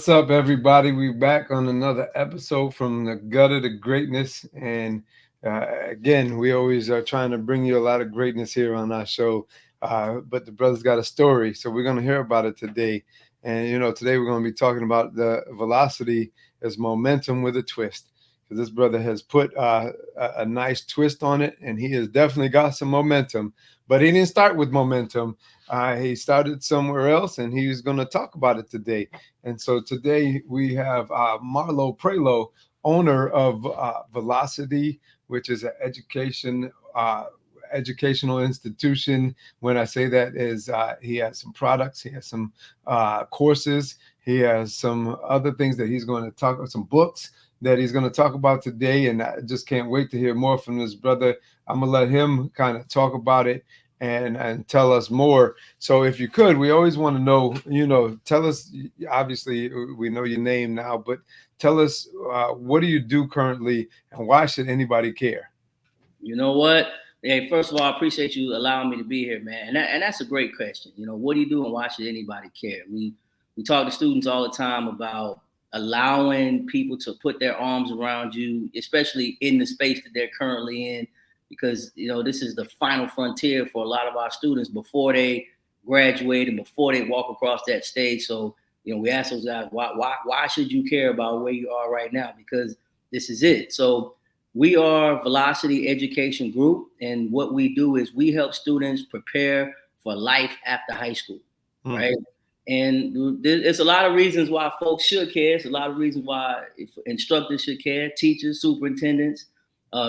What's up, everybody? We're back on another episode from the gutter to greatness. And again, we always are trying to bring you a lot of greatness here on our show. But the brother's got a story, so we're going to hear about it today. And, today we're going to be talking about the velocity as momentum with a twist. Because this brother has put a nice twist on it, and he has definitely got some momentum. But he didn't start with momentum. He started somewhere else, and he's going to talk about it today. And so today we have Marlo Pray Lo, owner of Velocity, which is an educational institution. When I say that is he has some products, he has some courses, he has some other things that he's going to talk about, some books that he's going to talk about today. And I just can't wait to hear more from this brother. I'm going to let him kind of talk about it and tell us more. So if you could, we always want to know, tell us, obviously we know your name now, but tell us, what do you do currently and why should anybody care? You know what? Hey, first of all, I appreciate you allowing me to be here, man. And that's a great question. What do you do and why should anybody care? We talk to students all the time about allowing people to put their arms around you, especially in the space that they're currently in, because this is the final frontier for a lot of our students before they graduate and before they walk across that stage. So we ask those guys, why should you care about where you are right now? Because this is it. So we are Velocity Education Group, and what we do is we help students prepare for life after high school, right? And there's a lot of reasons why folks should care. It's a lot of reasons why instructors should care, teachers, superintendents,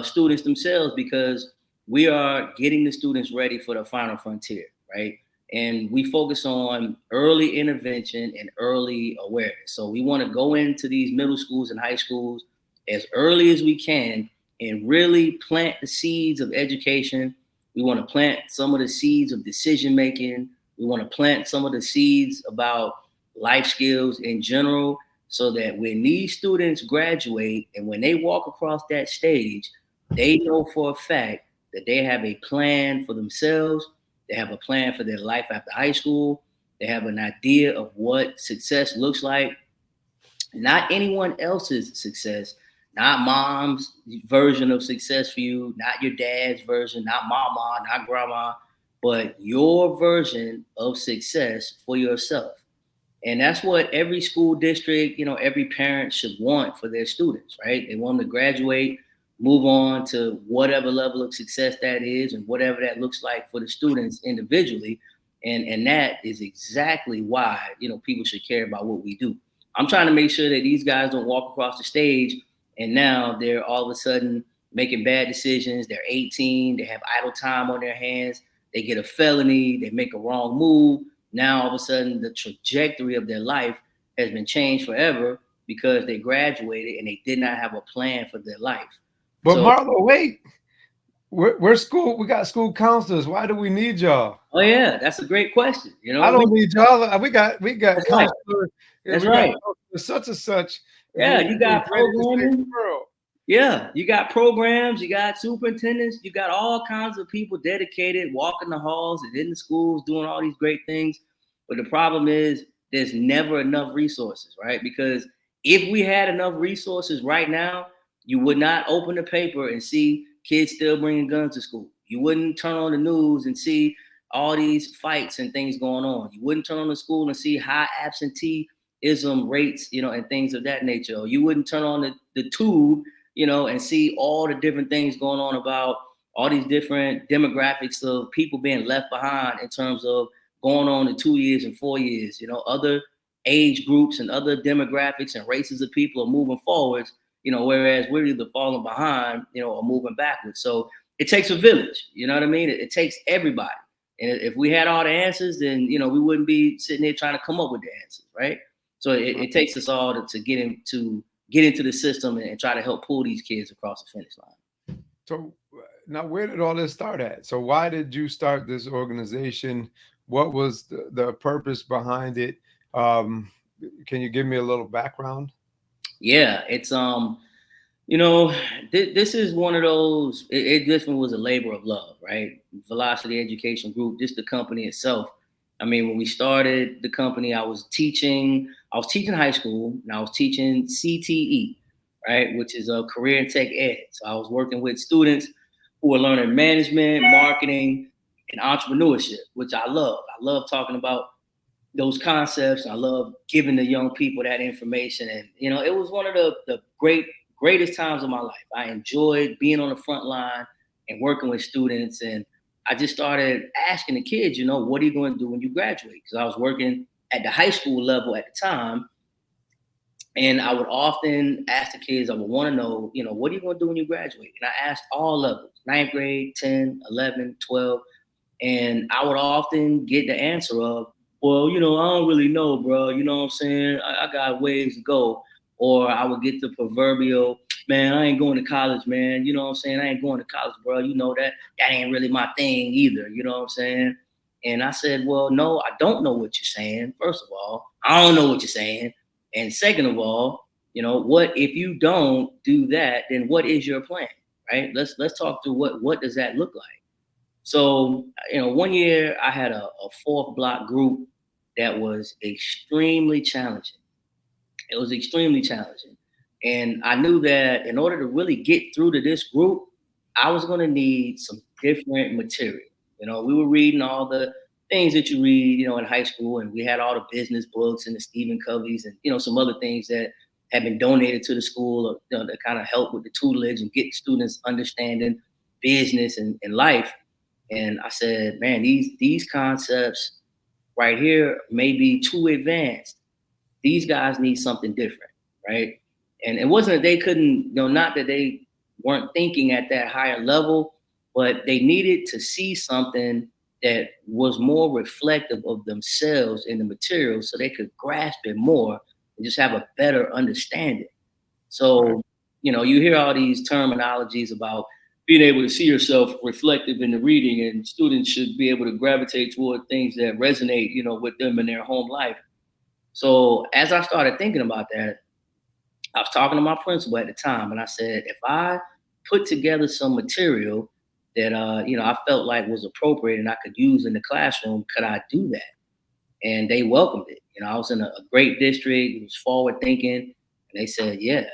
students themselves, because we are getting the students ready for the final frontier, right? And we focus on early intervention and early awareness. So we want to go into these middle schools and high schools as early as we can and really plant the seeds of education. We want to plant some of the seeds of decision making. We want to plant some of the seeds about life skills in general, so that when these students graduate and when they walk across that stage, they know for a fact that they have a plan for themselves. They have a plan for their life after high school. They have an idea of what success looks like. Not anyone else's success, not mom's version of success for you, not your dad's version, not mama, not grandma, but your version of success for yourself. And that's what every school district, every parent should want for their students, right? They want them to graduate, move on to whatever level of success that is and whatever that looks like for the students individually. And that is exactly why, people should care about what we do. I'm trying to make sure that these guys don't walk across the stage and now they're all of a sudden making bad decisions. They're 18, they have idle time on their hands, they get a felony, they make a wrong move. Now all of a sudden the trajectory of their life has been changed forever because they graduated and they did not have a plan for their life. But Marlo, wait, we're school. We got school counselors. Why do we need y'all? Oh yeah, that's a great question. I don't need y'all. We got that's counselors. Right. That's right. Such and such. Yeah, you got programming. Yeah, you got programs, you got superintendents, you got all kinds of people dedicated, walking the halls and in the schools, doing all these great things. But the problem is there's never enough resources, right? Because if we had enough resources right now, you would not open the paper and see kids still bringing guns to school. You wouldn't turn on the news and see all these fights and things going on. You wouldn't turn on the school and see high absenteeism rates, and things of that nature. Or you wouldn't turn on the tube, and see all the different things going on about all these different demographics of people being left behind in terms of going on in 2 years and 4 years. Other age groups and other demographics and races of people are moving forwards, whereas we're either falling behind, or moving backwards. So it takes a village, you know what I mean? It takes everybody. And if we had all the answers, then, we wouldn't be sitting here trying to come up with the answers, right? So it takes us all to get into the system and try to help pull these kids across the finish line. So now, where did all this start at? So why did you start this organization? What was the purpose behind it? Can you give me a little background? Yeah, it's this is one of those. This one was a labor of love, right? Velocity Education Group, just the company itself. I mean, when we started the company, I was teaching high school, and I was teaching CTE, right, which is a career and tech ed. So I was working with students who were learning management, marketing, and entrepreneurship, which I love. I love talking about those concepts. I love giving the young people that information. And, it was one of the greatest times of my life. I enjoyed being on the front line and working with students. And I just started asking the kids, what are you going to do when you graduate? Because I was working at the high school level at the time. And I would often ask the kids, I would want to know, what are you going to do when you graduate? And I asked all levels, ninth grade, 10, 11, 12. And I would often get the answer of, well, I don't really know, bro. You know what I'm saying? I got ways to go. Or I would get the proverbial, man, I ain't going to college, man. You know what I'm saying? I ain't going to college, bro. You know that ain't really my thing either. You know what I'm saying? And I said, well, no, I don't know what you're saying. First of all, I don't know what you're saying. And second of all, what if you don't do that, then what is your plan? Right? Let's talk through what does that look like? So, one year I had a fourth block group that was extremely challenging. It was extremely challenging. And I knew that in order to really get through to this group, I was going to need some different material. We were reading all the things that you read, in high school, and we had all the business books and the Stephen Coveys and, some other things that had been donated to the school, to kind of help with the tutelage and get students understanding business and life. And I said, man, these concepts right here may be too advanced. These guys need something different, right? And it wasn't that they couldn't, not that they weren't thinking at that higher level, but they needed to see something that was more reflective of themselves in the material so they could grasp it more and just have a better understanding. So, you hear all these terminologies about being able to see yourself reflective in the reading, and students should be able to gravitate toward things that resonate, with them in their home life. So as I started thinking about that, I was talking to my principal at the time, and I said, if I put together some material that I felt like was appropriate and I could use in the classroom, could I do that? And they welcomed it. I was in a great district. It was forward thinking. And they said, yeah,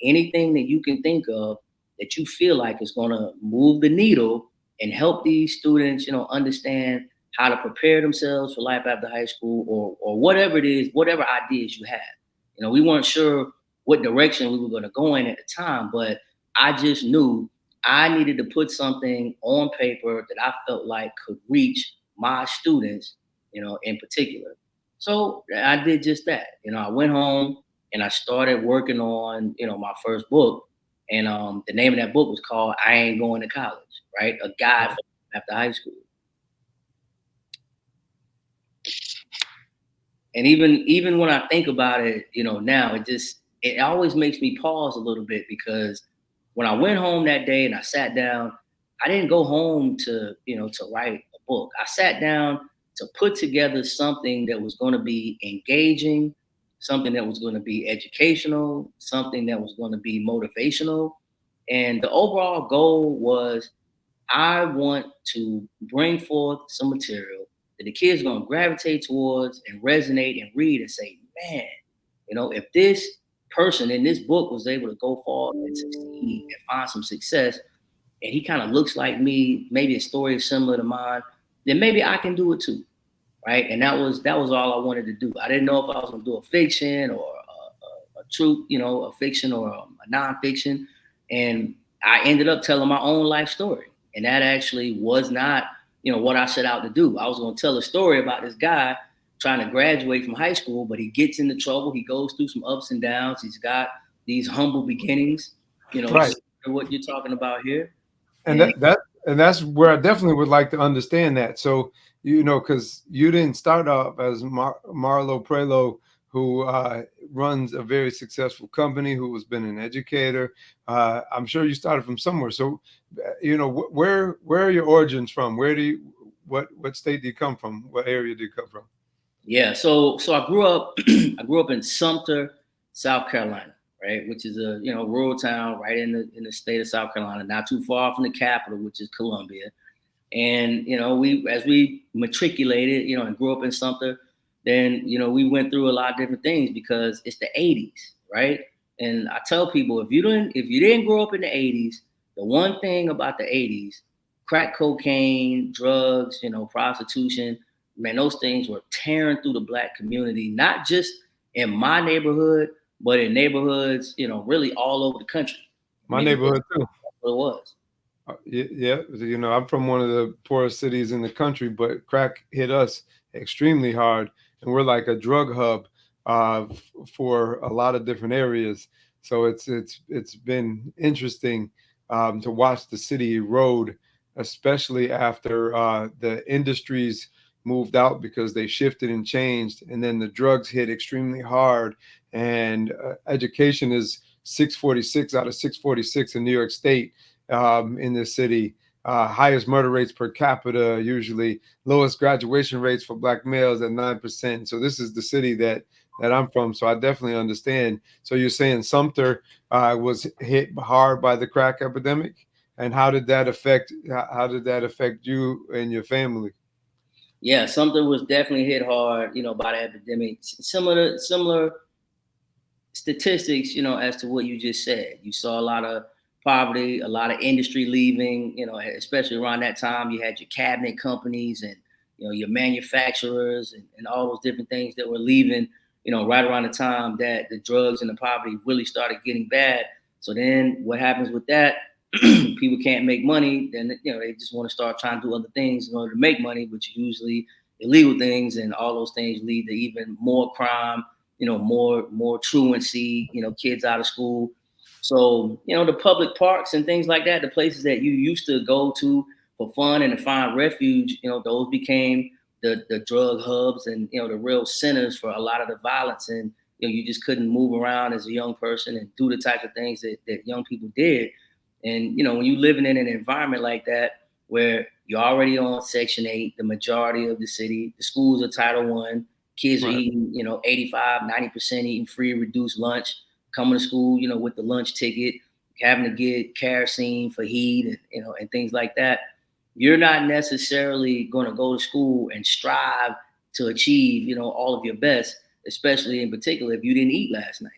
anything that you can think of that you feel like is going to move the needle and help these students, understand how to prepare themselves for life after high school, or whatever it is, whatever ideas you have. We weren't sure what direction we were going to go in at the time, but I just knew I needed to put something on paper that I felt like could reach my students, in particular. So I did just that. I went home and I started working on, my first book. And the name of that book was called I Ain't Going to College, right? A guide for after high school. And even when I think about it, now it always makes me pause a little bit, because when I went home that day and I sat down, I didn't go home to write a book. I sat down to put together something that was going to be engaging, something that was going to be educational, something that was going to be motivational. And the overall goal was, I want to bring forth some material that the kids are going to gravitate towards and resonate and read and say, man, if this person in this book was able to go forward and succeed and find some success, and he kind of looks like me, maybe a story is similar to mine, then maybe I can do it too, right? And that was all I wanted to do. I didn't know if I was going to do a fiction or a truth, a fiction or a nonfiction, and I ended up telling my own life story. And that actually was not, what I set out to do. I was going to tell a story about this guy trying to graduate from high school, but he gets into trouble. He goes through some ups and downs. He's got these humble beginnings, Right. what you're talking about here. And that's where I definitely would like to understand that. So, because you didn't start off as Marlo Pray Lo, who runs a very successful company, who has been an educator. I'm sure you started from somewhere. So, where are your origins from? What state do you come from? What area do you come from? Yeah, so I grew up I grew up in Sumter, South Carolina, right, which is a rural town right in the state of South Carolina, not too far from the capital, which is Columbia. And, as we matriculated, and grew up in Sumter, then, we went through a lot of different things because it's the 80s, right? And I tell people, if you didn't grow up in the 80s, the one thing about the 80s, crack cocaine, drugs, prostitution, man, those things were tearing through the Black community, not just in my neighborhood, but in neighborhoods, really all over the country. I My mean, neighborhood too. that's what it was. Yeah, I'm from one of the poorest cities in the country, but crack hit us extremely hard, and we're like a drug hub for a lot of different areas. So it's been interesting to watch the city erode, especially after the industries moved out because they shifted and changed, and then the drugs hit extremely hard, and education is 646 out of 646 in New York State in this city. Highest murder rates per capita, usually lowest graduation rates for Black males at 9%. So this is the city that I'm from. So I definitely understand. So you're saying Sumter was hit hard by the crack epidemic, and how did that affect you and your family? Yeah, Sumter was definitely hit hard, by the epidemic. Similar statistics, as to what you just said. You saw a lot of poverty, a lot of industry leaving, especially around that time. You had your cabinet companies and, your manufacturers and all those different things that were leaving, right around the time that the drugs and the poverty really started getting bad. So then what happens with that? People can't make money. Then, they just want to start trying to do other things in order to make money, which are usually illegal things. And all those things lead to even more crime, more truancy, kids out of school. So, the public parks and things like that, the places that you used to go to for fun and to find refuge, those became the drug hubs and, the real centers for a lot of the violence. And, you just couldn't move around as a young person and do the types of things that young people did. And, when you're living in an environment like that, where you're already on Section 8, the majority of the city, the schools are Title 1, kids are eating, 85, 90% eating free reduced lunch, coming to school, with the lunch ticket, having to get kerosene for heat and things like that. You're not necessarily going to go to school and strive to achieve, all of your best, especially in particular if you didn't eat last night.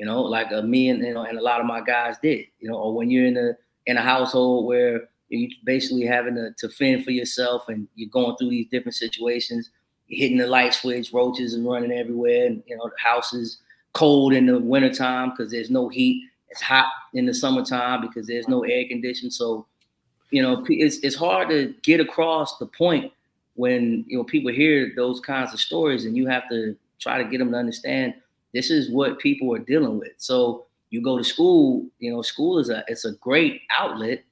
Like me and and a lot of my guys did. Or when you're in a household where you're basically having to fend for yourself and you're going through these different situations, you're hitting the light switch, roaches are running everywhere, and the house is cold in the wintertime because there's no heat. It's hot in the summertime because there's no air conditioning. So, it's hard to get across the point when people hear those kinds of stories, and you have to try to get them to understand this is what people are dealing with. So you go to school, school it's a great outlet,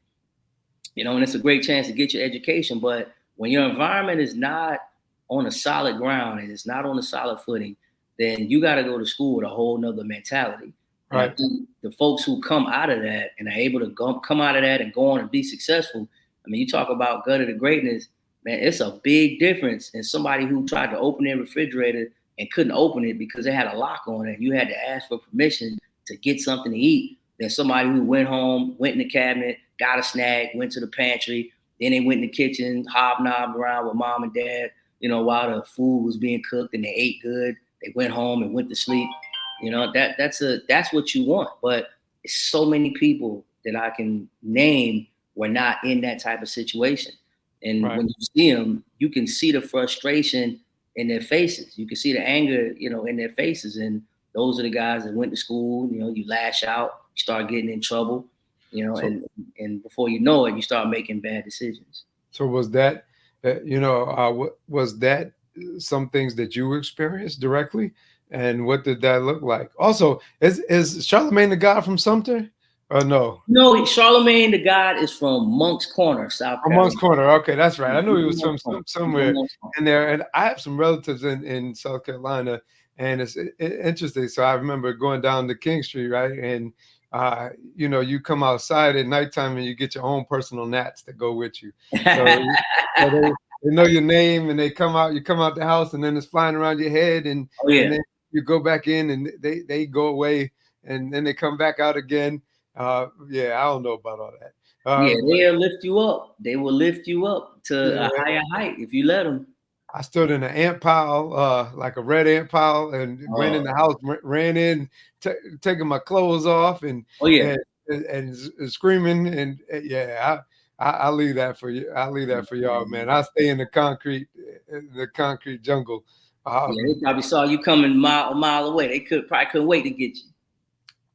and it's a great chance to get your education. But when your environment is not on a solid ground and it's not on a solid footing, then you got to go to school with a whole nother mentality. And Right. I think the folks who come out of that and are able to come out of that and go on and be successful, I mean, you talk about gutter to greatness, man, it's a big difference in somebody who tried to open their refrigerator and couldn't open it because it had a lock on it. You had to ask for permission to get something to eat. Then somebody who went home, went in the cabinet, got a snack, went to the pantry, then they went in the kitchen, hobnobbed around with mom and dad, while the food was being cooked and they ate good. They went home and went to sleep. That's what you want. But so many people that I can name were not in that type of situation. And Right. when you see them, you can see the frustration in their faces. You can see the anger, in their faces. And those are the guys that went to school. You lash out, you start getting in trouble, So and before you know it, you start making bad decisions. so was that was that some things that you experienced directly, and what did that look like? Also, is Charlemagne the guy from Sumter, or no? No, Charlemagne the God is from Monk's Corner, South From Monk's Carolina. Corner. Okay, that's right. I knew he He's was from from Monk's Corner. He's from somewhere Monk's Corner. in there, and I have some relatives in South Carolina, and it's interesting. So I remember going down to King Street, right, and you come outside at nighttime and you get your own personal gnats that go with you. So they know your name and they come out. You come out the house and then it's flying around your head, and Oh yeah. then you go back in and they go away and then they come back out again. Yeah, I don't know about all that. Yeah, But they'll lift you up. They will lift you up to a yeah, higher height if you let them. I stood in an ant pile, like a red ant pile, and went in Oh, the house, ran in, taking my clothes off, oh yeah. and screaming, and yeah, I leave that for you. I leave Yeah, that for y'all, man. I stay in the concrete jungle. yeah, they Um, probably saw you coming a mile away. They probably couldn't wait to get you.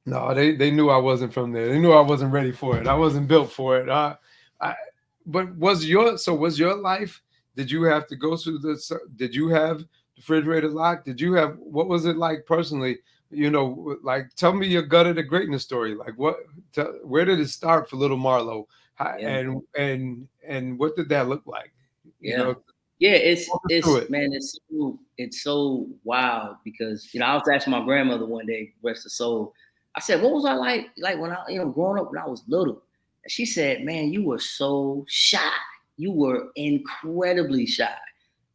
no, they knew I wasn't from there. They knew I wasn't ready for it. I wasn't built for it. I but was your life? Did you have to go through this? Did you have the refrigerator locked? Did you have what was it like personally? Like tell me your gut of the greatness story. Like where did it start for little Marlo? Yeah, And what did that look like? You yeah, know, yeah. walk us through It's it. man, it's so wild because I was asking my grandmother one day, rest her soul. I said, "What was I like when I growing up when I was little?" And she said, "Man, you were so shy. You were incredibly shy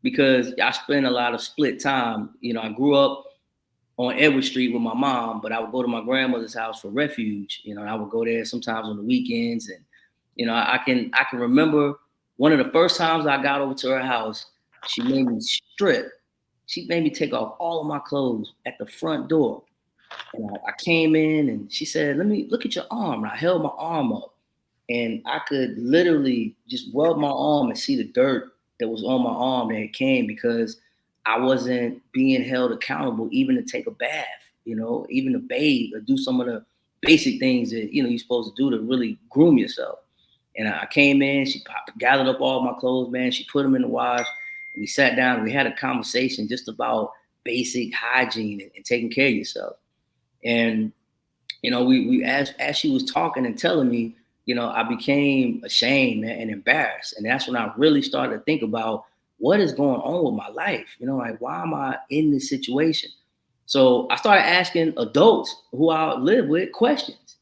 because I spent a lot of split time. I grew up on Edward Street with my mom, but I would go to my grandmother's house for refuge. And I would go there sometimes on the weekends. And I can remember one of the first times I got over to her house, she made me strip. She made me take off all of my clothes at the front door. And I came in and she said, "Let me look at your arm." And I held my arm up and I could literally just rub my arm and see the dirt that was on my arm that it came because I wasn't being held accountable even to take a bath, even to bathe or do some of the basic things that you're supposed to do to really groom yourself. And I came in, she gathered up all my clothes, man. She put them in the wash. And we sat down. And we had a conversation just about basic hygiene and taking care of yourself. And we as she was talking and telling me, I became ashamed and embarrassed. And that's when I really started to think about what is going on with my life. Like why am I in this situation? So I started asking adults who I live with questions,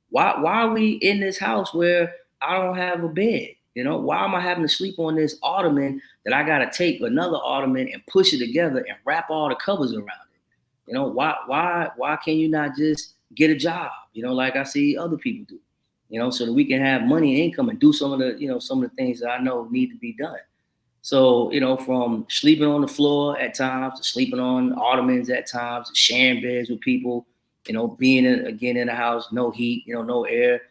why are we in this house where I don't have a bed? Why am I having to sleep on this ottoman that I gotta take another ottoman and push it together and wrap all the covers around it? Why can you not just get a job? Like I see other people do. So that we can have money and income and do some of the things that I know need to be done. So, from sleeping on the floor at times to sleeping on ottomans at times, to sharing beds with people, being again in the house, no heat, no air.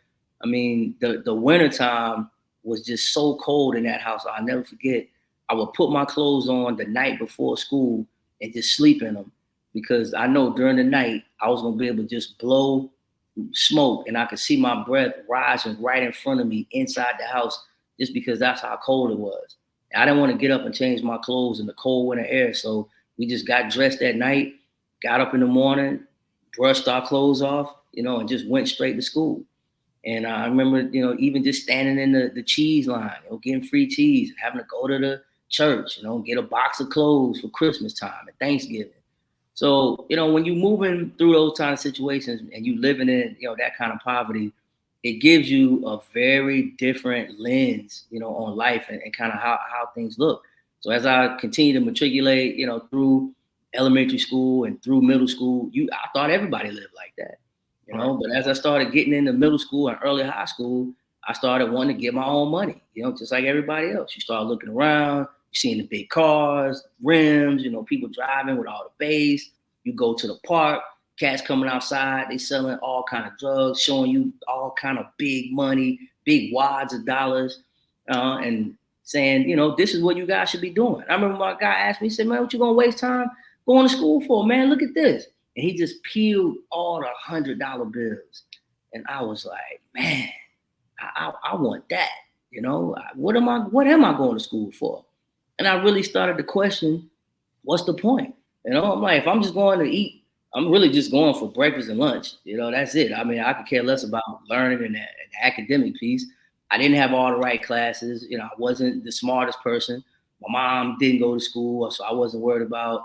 I mean, the winter time was just so cold in that house. I'll never forget. I would put my clothes on the night before school and just sleep in them because I know during the night I was gonna be able to just blow smoke and I could see my breath rising right in front of me inside the house just because that's how cold it was. I didn't want to get up and change my clothes in the cold winter air. So we just got dressed that night, got up in the morning, brushed our clothes off, and just went straight to school. And I remember, even just standing in the cheese line, getting free cheese, having to go to the church, get a box of clothes for Christmas time and Thanksgiving. So, when you're moving through those kind of situations and you living in, that kind of poverty, it gives you a very different lens, on life and kind of how things look. So as I continue to matriculate, through elementary school and through middle school, I thought everybody lived like that, Right. but as I started getting into middle school and early high school, I started wanting to get my own money, just like everybody else. You start looking around, you seeing the big cars, rims, people driving with all the bass. You go to the park, cats coming outside, they selling all kind of drugs, showing you all kind of big money, big wads of dollars, and saying, this is what you guys should be doing. I remember my guy asked me, he said, "Man, what you gonna waste time going to school for, man? Look at this." And he just peeled all the $100 bills. And I was like, man, I want that. What am I going to school for? And I really started to question, what's the point? I'm like, if I'm just going to eat, I'm really just going for breakfast and lunch. That's it. I mean, I could care less about learning and the academic piece. I didn't have all the right classes. I wasn't the smartest person. My mom didn't go to school, so I wasn't worried about,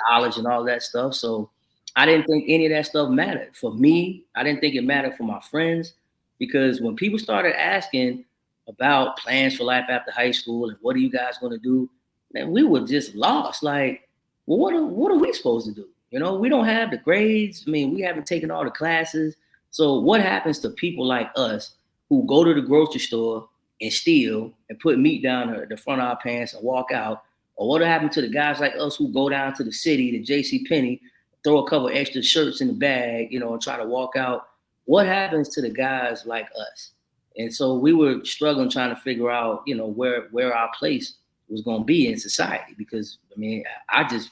college and all that stuff. So I didn't think any of that stuff mattered. For me, I didn't think it mattered for my friends because when people started asking about plans for life after high school and what are you guys going to do, man, we were just lost. Like, well, what are we supposed to do? We don't have the grades. I mean, we haven't taken all the classes. So what happens to people like us who go to the grocery store and steal and put meat down the front of our pants and walk out? Or what happened to the guys like us who go down to the city, to J.C. Penney, throw a couple extra shirts in the bag, and try to walk out? What happens to the guys like us? And so we were struggling trying to figure out, where our place was going to be in society. Because I mean,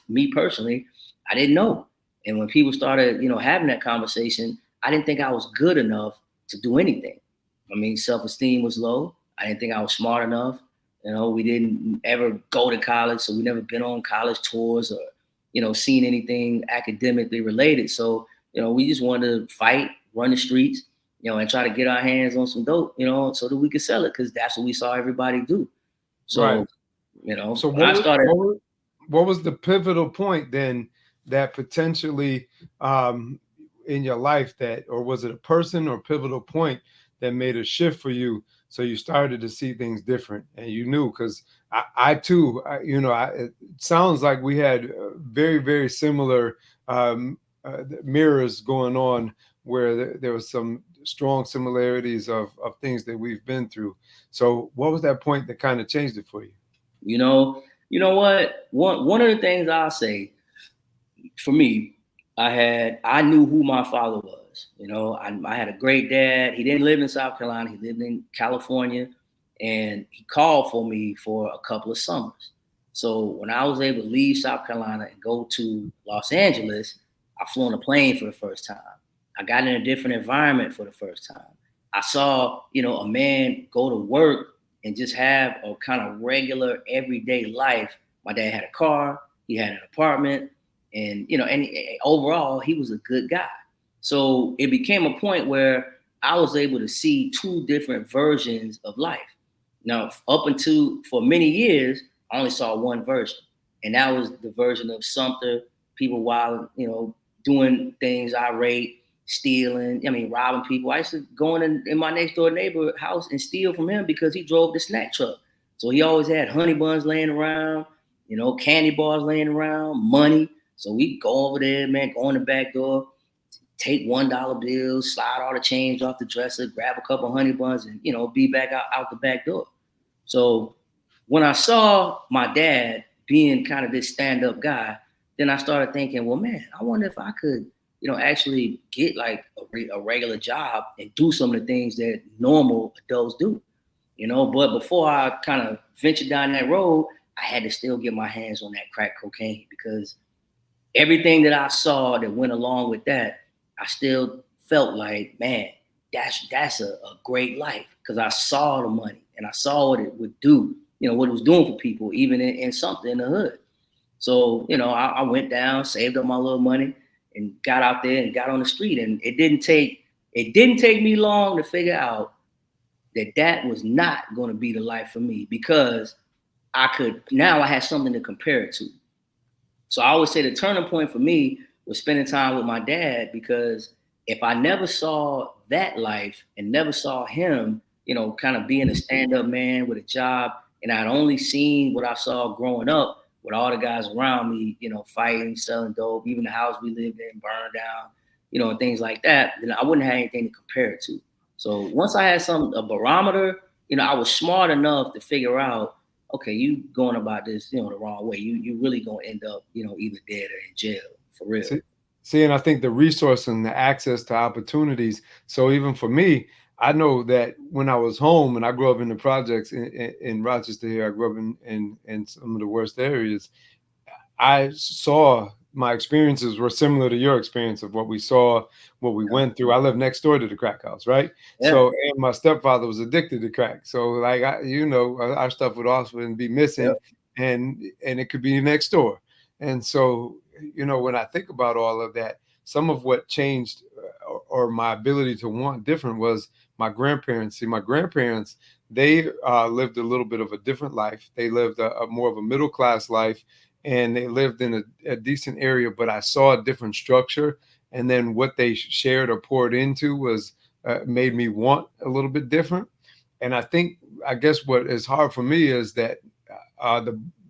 me personally, I didn't know. And when people started, having that conversation, I didn't think I was good enough to do anything. I mean, self-esteem was low. I didn't think I was smart enough. We didn't ever go to college, so we never been on college tours or, seen anything academically related. So, we just wanted to fight, run the streets, and try to get our hands on some dope, so that we could sell it, because that's what we saw everybody do. Right. So, So when I started, what was the pivotal point then that potentially in your life or was it a person or pivotal point that made a shift for you? So you started to see things different and you knew, because I too, it sounds like we had very, very similar mirrors going on where there was some strong similarities of things that we've been through. So what was that point that kind of changed it for you? you know what? One of the things I'll say for me, I knew who my father was. I had a great dad. He didn't live in South Carolina. He lived in California, and he called for me for a couple of summers. So when I was able to leave South Carolina and go to Los Angeles, I flew on a plane for the first time. I got in a different environment for the first time. I saw, a man go to work and just have a kind of regular everyday life. My dad had a car, he had an apartment, and overall he was a good guy. So it became a point where I was able to see two different versions of life. Now, up until for many years, I only saw one version, and that was the version of Sumter, people wild, doing things irate, stealing. I mean, robbing people. I used to go in my next door neighbor house and steal from him because he drove the snack truck. So he always had honey buns laying around, candy bars laying around, money. So we go over there, man, go in the back door, take $1 bills, slide all the change off the dresser, grab a couple honey buns, and be back out the back door. So when I saw my dad being kind of this stand-up guy, then I started thinking, well, man, I wonder if I could, actually get like a regular job and do some of the things that normal adults do. But before I kind of ventured down that road, I had to still get my hands on that crack cocaine, because everything that I saw that went along with that, I still felt like, man, that's a great life, because I saw the money and I saw what it would do, what it was doing for people, even in something in the hood. So, I went down, saved up my little money, and got out there and got on the street. And it didn't take me long to figure out that was not going to be the life for me, because now I had something to compare it to. So I always say the turning point for me was spending time with my dad, because if I never saw that life and never saw him, kind of being a stand-up man with a job, and I'd only seen what I saw growing up with all the guys around me, fighting, selling dope, even the house we lived in burned down, and things like that, then I wouldn't have anything to compare it to. So once I had a barometer, I was smart enough to figure out, okay, you going about this, the wrong way. You really gonna end up, either dead or in jail, for real. See, and I think the resource and the access to opportunities. So even for me, I know that when I was home, and I grew up in the projects in Rochester here, I grew up in some of the worst areas. I saw my experiences were similar to your experience of what we saw, what we went through. I lived next door to the crack house, right? Yeah. So, and my stepfather was addicted to crack. So, like, our stuff would often be missing, and it could be next door. And so, when I think about all of that, some of what changed or my ability to want different was my grandparents. See, my grandparents, they lived a little bit of a different life. They lived a more of a middle class life, and they lived in a decent area, but I saw a different structure. And then what they shared or poured into was made me want a little bit different. And I guess what is hard for me is that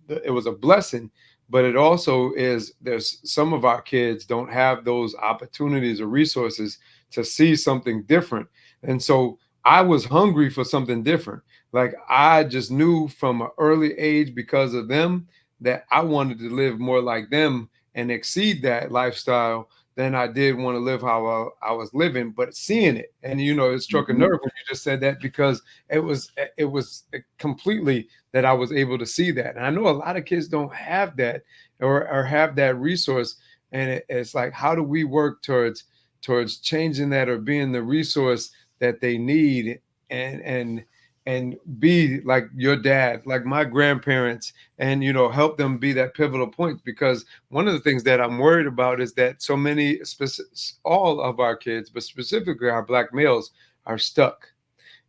it was a blessing, but it also is, there's some of our kids don't have those opportunities or resources to see something different. And so I was hungry for something different. Like I just knew from an early age because of them that I wanted to live more like them and exceed that lifestyle than I did want to live how I was living, but seeing it. And, it struck a Mm-hmm. nerve when you just said that, because it was completely that I was able to see that. And I know a lot of kids don't have that, or have that resource. And it's like, how do we work towards changing that, or being the resource that they need, and be like your dad, like my grandparents, and help them be that pivotal point. Because one of the things that I'm worried about is that so many, all of our kids, but specifically our Black males, are stuck.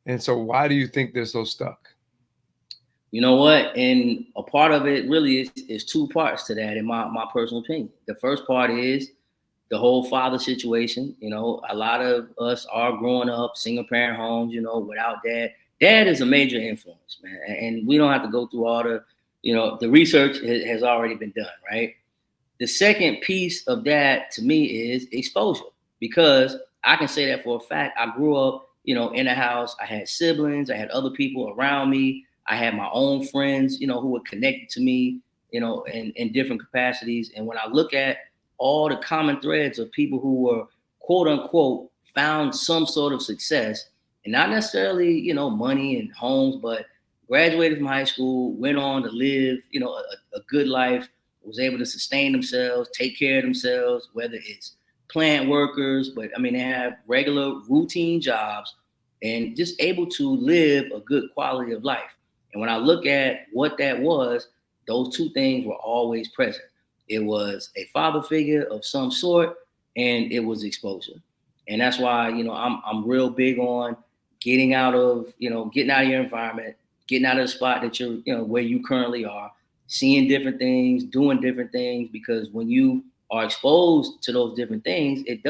And so why do you think they're so stuck? You know what? And a part of it really is two parts to that, in my personal opinion. The first part is the whole father situation. A lot of us are growing up single parent homes, without dad. Dad is a major influence, man. And we don't have to go through all the research has already been done, right? The second piece of that to me is exposure, because I can say that for a fact. I grew up, in a house. I had siblings. I had other people around me. I had my own friends, who were connected to me, in different capacities. And when I look at all the common threads of people who were quote unquote found some sort of success, and not necessarily, money and homes, but graduated from high school, went on to live, a good life, was able to sustain themselves, take care of themselves, whether it's plant workers, but I mean, they have regular routine jobs and just able to live a good quality of life. And when I look at what that was, those two things were always present. It was a father figure of some sort, and it was exposure. And that's why, I'm real big on getting out of your environment, getting out of the spot that you're, where you currently are, seeing different things, doing different things, because when you are exposed to those different things, it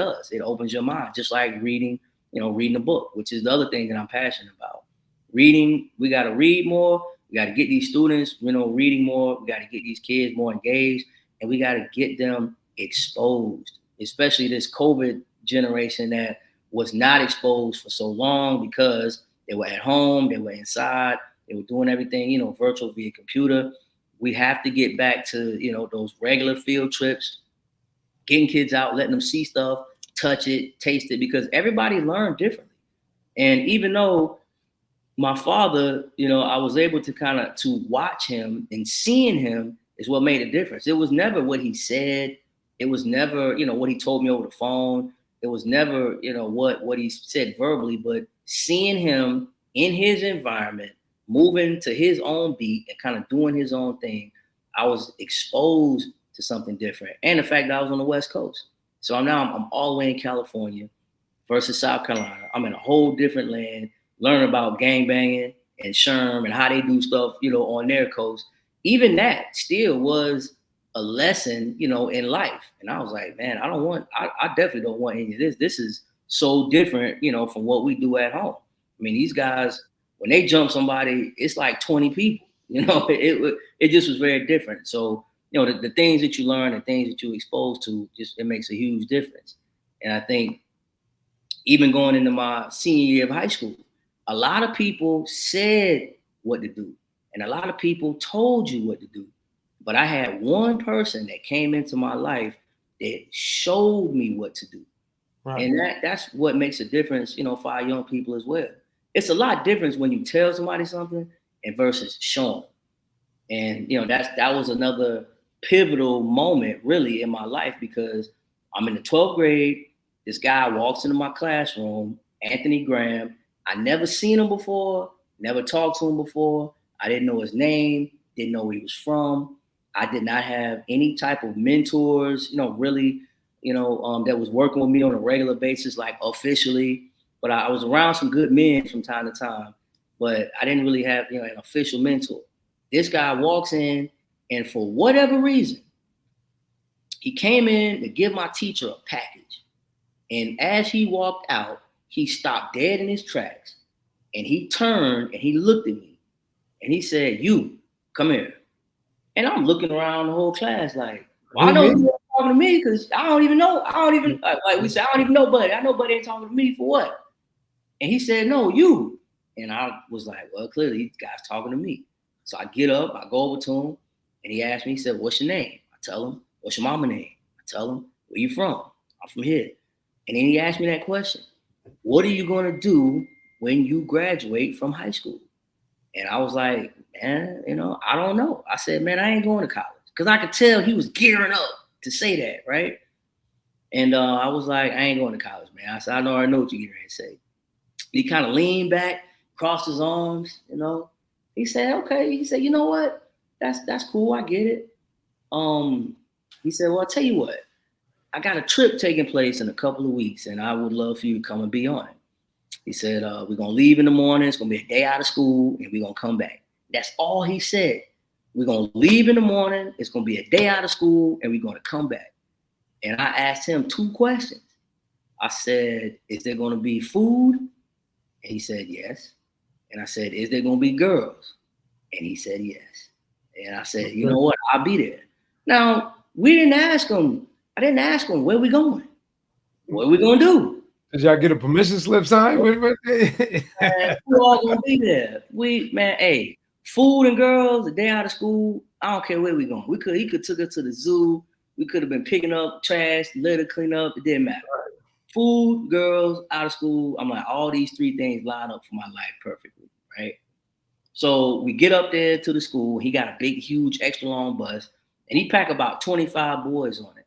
opens your mind. Just like reading a book, which is the other thing that I'm passionate about. Reading, we got to read more. We got to get these students, reading more. We got to get these kids more engaged, and we got to get them exposed, especially this COVID generation that was not exposed for so long because they were at home, they were inside, they were doing everything, virtual via computer. We have to get back to, those regular field trips, getting kids out, letting them see stuff, touch it, taste it, because everybody learned differently. And even though my father, I was able to to watch him, and seeing him is what made a difference. It was never what he said. It was never, what he told me over the phone. It was never, what he said verbally, but seeing him in his environment, moving to his own beat and kind of doing his own thing, I was exposed to something different. And the fact that I was on the West Coast. So now I'm all the way in California versus South Carolina. I'm in a whole different land, learning about gang banging and Sherm and how they do stuff, on their coast. Even that still was a lesson, in life. And I was like, man, I definitely don't want any of this. This is so different, from what we do at home. I mean, these guys, when they jump somebody, it's like 20 people, it just was very different. So, the things that you learn and things that you expose to, just, it makes a huge difference. And I think even going into my senior year of high school, a lot of people said what to do, and a lot of people told you what to do. But I had one person that came into my life that showed me what to do. Right. And that's what makes a difference, for our young people as well. It's a lot different when you tell somebody something and versus showing. And that was another pivotal moment really in my life, because I'm in the 12th grade. This guy walks into my classroom, Anthony Graham. I never seen him before, never talked to him before. I didn't know his name, didn't know where he was from. I did not have any type of mentors, really, that was working with me on a regular basis, like officially. But I was around some good men from time to time, but I didn't really have, an official mentor. This guy walks in, and for whatever reason, he came in to give my teacher a package. And as he walked out, he stopped dead in his tracks, and he turned and he looked at me and he said, "You, come here." And I'm looking around the whole class like, well, I Who, know me? talking to me because I don't even know. I don't even like we said. I don't even know Buddy. I know Buddy ain't talking to me for what? And he said, no, you. And I was like, well, clearly this guy's talking to me. So I get up, I go over to him, and he asked me, he said, what's your name? I tell him, what's your mama name? I tell him, where you from? I'm from here. And then he asked me that question. What are you going to do when you graduate from high school? And I was like, man, I don't know. I said, man, I ain't going to college. Because I could tell he was gearing up to say that, right? And I was like, I ain't going to college, man. I said, I already know what you're getting ready to say. He kind of leaned back, crossed his arms, He said, okay. He said, you know what? That's cool. I get it. He said, well, I'll tell you what. I got a trip taking place in a couple of weeks, and I would love for you to come and be on it. He said, we're going to leave in the morning. It's going to be a day out of school, and we're going to come back. That's all he said. We're going to leave in the morning. It's going to be a day out of school, and we're going to come back. And I asked him 2 questions. I said, is there going to be food? And he said, yes. And I said, is there going to be girls? And he said, yes. And I said, you know what? I'll be there. Now, I didn't ask him, where we going? What are we going to do? Did y'all get a permission slip signed? Man, we all going to be there. Hey, food and girls, a day out of school, I don't care where we going. He could took us to the zoo. We could have been picking up trash, litter, clean up. It didn't matter. Food, girls, out of school. I'm like, all these 3 things line up for my life perfectly, right? So we get up there to the school. He got a big, huge, extra long bus, and he packed about 25 boys on it.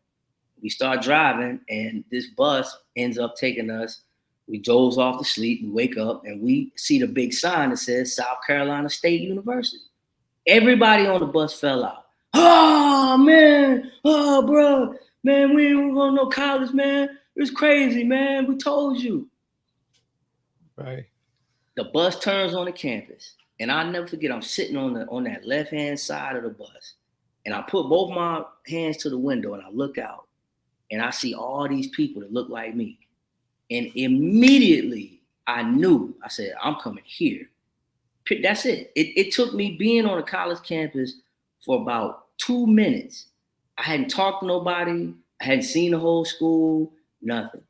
We start driving, and this bus ends up taking us. We doze off to sleep. We wake up, and we see the big sign that says South Carolina State University. Everybody on the bus fell out. Oh, man. Oh, bro. Man, we ain't going to no college, man. It's crazy, man. We told you. Right. The bus turns on the campus, and I'll never forget, I'm sitting on that left-hand side of the bus, and I put both my hands to the window, and I look out, and I see all these people that look like me. And immediately, I knew, I said, I'm coming here. That's it. It took me being on a college campus for about 2 minutes. I hadn't talked to nobody. I hadn't seen the whole school, nothing.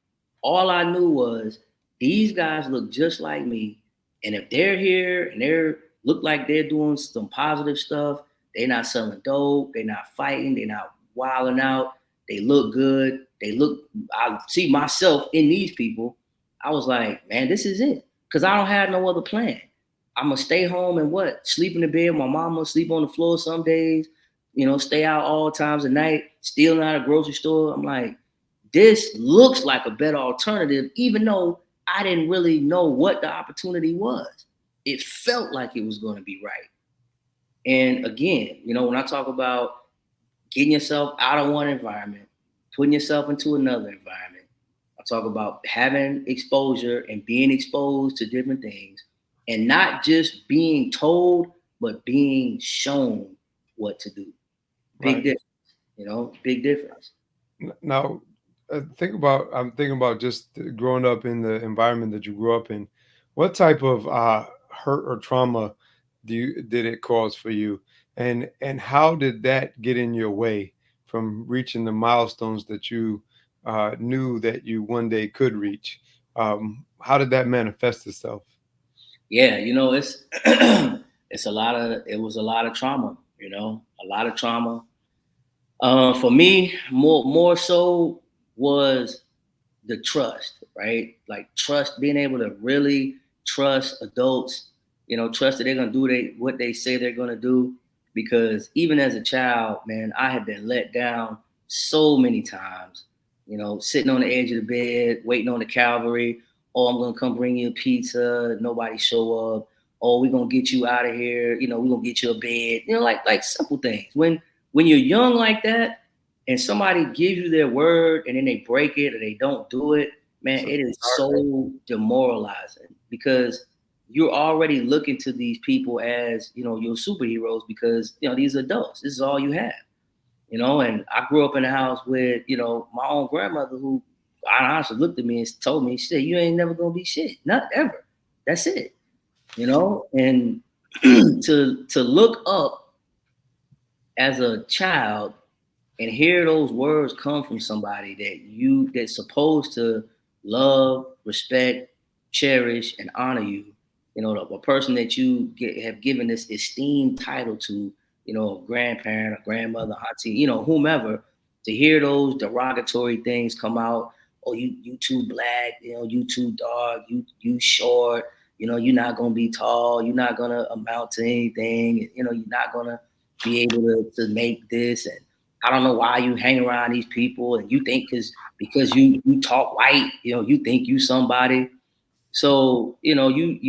All I knew was these guys look just like me. And if they're here and they look like they're doing some positive stuff, they're not selling dope, they're not fighting, they're not wilding out, they look good. I see myself in these people. I was like, man, this is it. Because I don't have no other plan. I'm going to stay home and sleep in the bed. My mama sleep on the floor some days, stay out all times of night, still not a grocery store. I'm like, this looks like a better alternative, even though I didn't really know what the opportunity was. It felt like it was going to be right. And again, when I talk about getting yourself out of one environment, putting yourself into another environment, I talk about having exposure and being exposed to different things and not just being told, but being shown what to do. Big difference, big difference. Now, I'm thinking about just growing up in the environment that you grew up in. What type of hurt or trauma did it cause for you, and how did that get in your way from reaching the milestones that you knew that you one day could reach? How did that manifest itself? Yeah, it's it was a lot of trauma. A lot of trauma. For me, more so was the trust, right? Like trust, being able to really trust adults, trust that they're going to do what they say they're going to do. Because even as a child, man, I had been let down so many times, sitting on the edge of the bed, waiting on the cavalry. Oh, I'm going to come bring you a pizza. Nobody show up. Oh, we're going to get you out of here. We're going to get you a bed, like simple things. When you're young like that and somebody gives you their word and then they break it or they don't do it, man, it is so demoralizing because you're already looking to these people as, your superheroes because, these are adults. This is all you have, and I grew up in a house with, my own grandmother who I honestly looked at me and told me, she said, you ain't never going to be shit. Not ever. That's it. And to look up as a child and hear those words come from somebody that's supposed to love, respect, cherish, and honor you. You know, a person that have given this esteemed title to, you know, grandparent or grandmother, auntie, you know, whomever, to hear those derogatory things come out. Oh, you too black, you know, you too dark, you short, you know, you're not gonna be tall, you're not gonna amount to anything, you know, you're not gonna be able to make this, and I don't know why you hang around these people and you think because you talk white, you know, you think you somebody. So, you know, you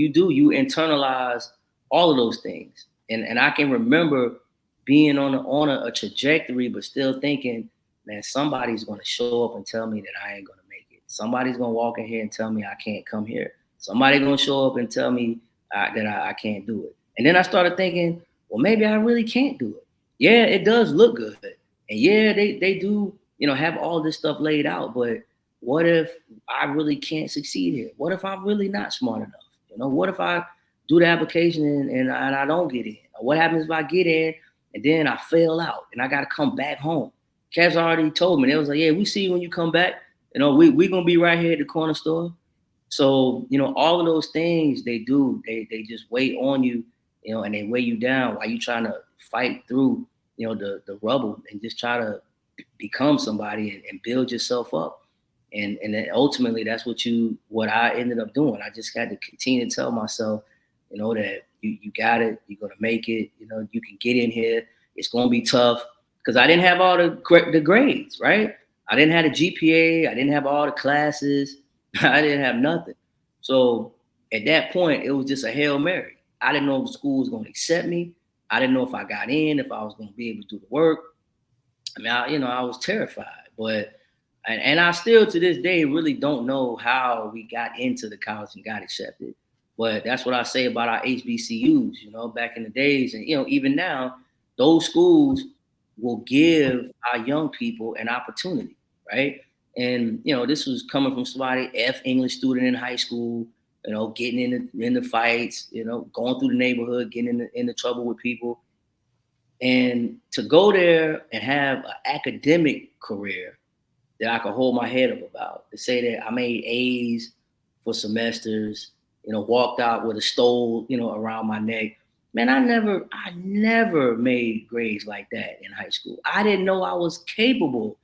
internalize all of those things. And I can remember being on a trajectory, but still thinking, man, somebody's gonna show up and tell me that I ain't gonna make it. Somebody's gonna walk in here and tell me I can't come here. Somebody's gonna show up and tell me that I can't do it. And then I started thinking, well, maybe I really can't do it. Yeah, it does look good. And yeah, they do, you know, have all this stuff laid out, but what if I really can't succeed here? What if I'm really not smart enough? You know, what if I do the application and I don't get in? Or what happens if I get in and then I fail out and I got to come back home? Cats already told me. They was like, yeah, we see you when you come back. You know, we going to be right here at the corner store. So, you know, all of those things they do, they just weigh on you, you know, and they weigh you down while you trying to fight through, you know, the rubble and just try to become somebody and build yourself up. And then ultimately that's what I ended up doing. I just had to continue to tell myself, you know, that you got it, you're gonna make it, you know, you can get in here. It's gonna be tough because I didn't have all the grades, right? I didn't have the GPA, I didn't have all the classes, I didn't have nothing. So at that point, it was just a Hail Mary. I didn't know if the school was gonna accept me. I didn't know if I got in, if I was gonna be able to do the work. I mean, I was terrified, but and I still to this day really don't know how we got into the college and got accepted. But that's what I say about our HBCUs, you know, back in the days, and you know, even now, those schools will give our young people an opportunity, right? And you know, this was coming from somebody English student in high school, you know, getting in the fights, you know, going through the neighborhood, getting into trouble with people, and to go there and have an academic career that I could hold my head up about. To say that I made A's for semesters, you know, walked out with a stole, you know, around my neck. Man, I never made grades like that in high school. I didn't know I was capable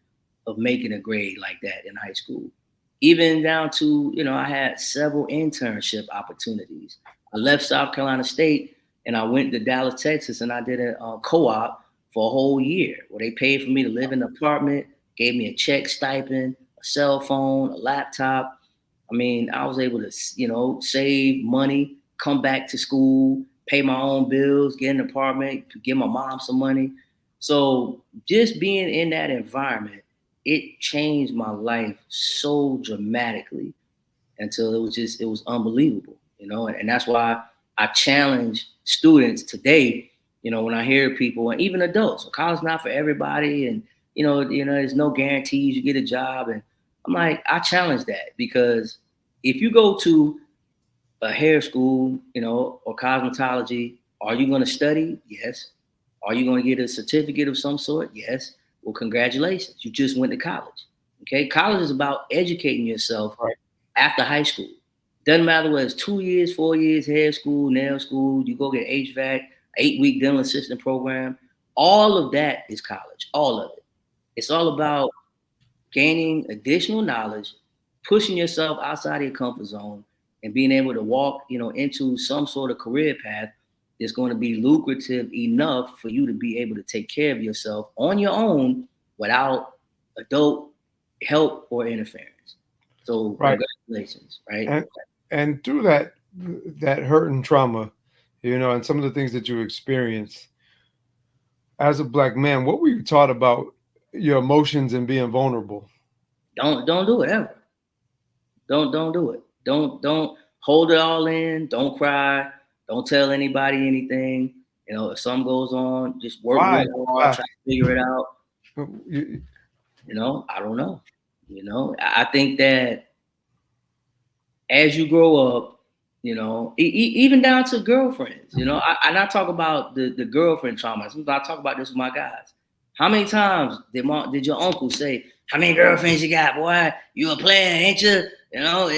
of making a grade like that in high school. Even down to, you know, I had several internship opportunities. I left South Carolina State and I went to Dallas, Texas, and I did a co-op for a whole year where they paid for me to live in an apartment, gave me a check stipend, a cell phone, a laptop. I mean, I was able to, you know, save money, come back to school, pay my own bills, get an apartment, give my mom some money. So just being in that environment, it changed my life so dramatically until it was unbelievable, you know, and that's why I challenge students today, you know, when I hear people and even adults, so college not for everybody, and there's no guarantees you get a job, and I'm like, I challenge that because if you go to a hair school, you know, or cosmetology, are you going to study? Yes. Are you going to get a certificate of some sort? Yes. Well, congratulations, you just went to college. Okay, college is about educating yourself after high school. Doesn't matter whether it's 2 years, 4 years, hair school, nail school, you go get HVAC, 8-week dental assistant program. All of that is college, all of it. It's all about gaining additional knowledge, pushing yourself outside of your comfort zone, and being able to walk, you know, into some sort of career path that's going to be lucrative enough for you to be able to take care of yourself on your own without adult help or interference. So Right. congratulations, right? And through that hurt and trauma, you know, and some of the things that you experience as a black man, what were you taught about your emotions and being vulnerable? Don't do it ever. Don't do it. Don't hold it all in. Don't cry. Don't tell anybody anything. You know, if something goes on, just work Why? real hard, Why? try to figure it out. You- You know, I don't know. You know, I think that as you grow up, you know, even down to girlfriends, you know, and I talk about the girlfriend trauma. Sometimes I talk about this with my guys. How many times did your uncle say, "How many girlfriends you got, boy? You a player, ain't you?" You know,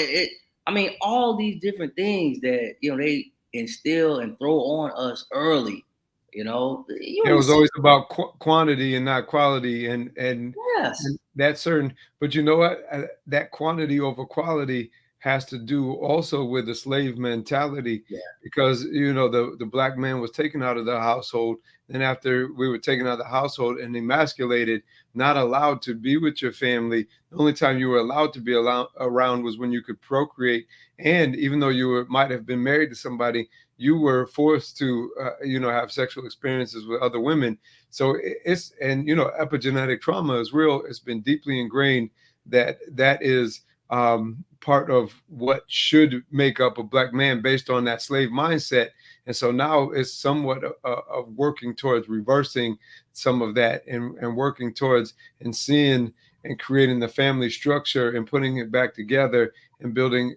I mean, all these different things that they instill and throw on us early. You know, you It in the was always about quantity and not quality, yes, and that's certain. But you know what? That quantity over quality has to do also with the slave mentality, yeah, because the black man was taken out of the household, and after we were taken out of the household and emasculated, not allowed to be with your family. The only time you were allowed to be around was when you could procreate, and even though might have been married to somebody, you were forced to have sexual experiences with other women. So it's, and epigenetic trauma is real. It's been deeply ingrained that is part of what should make up a black man based on that slave mindset. And so now it's somewhat of working towards reversing some of that, and working towards and seeing and creating the family structure and putting it back together and building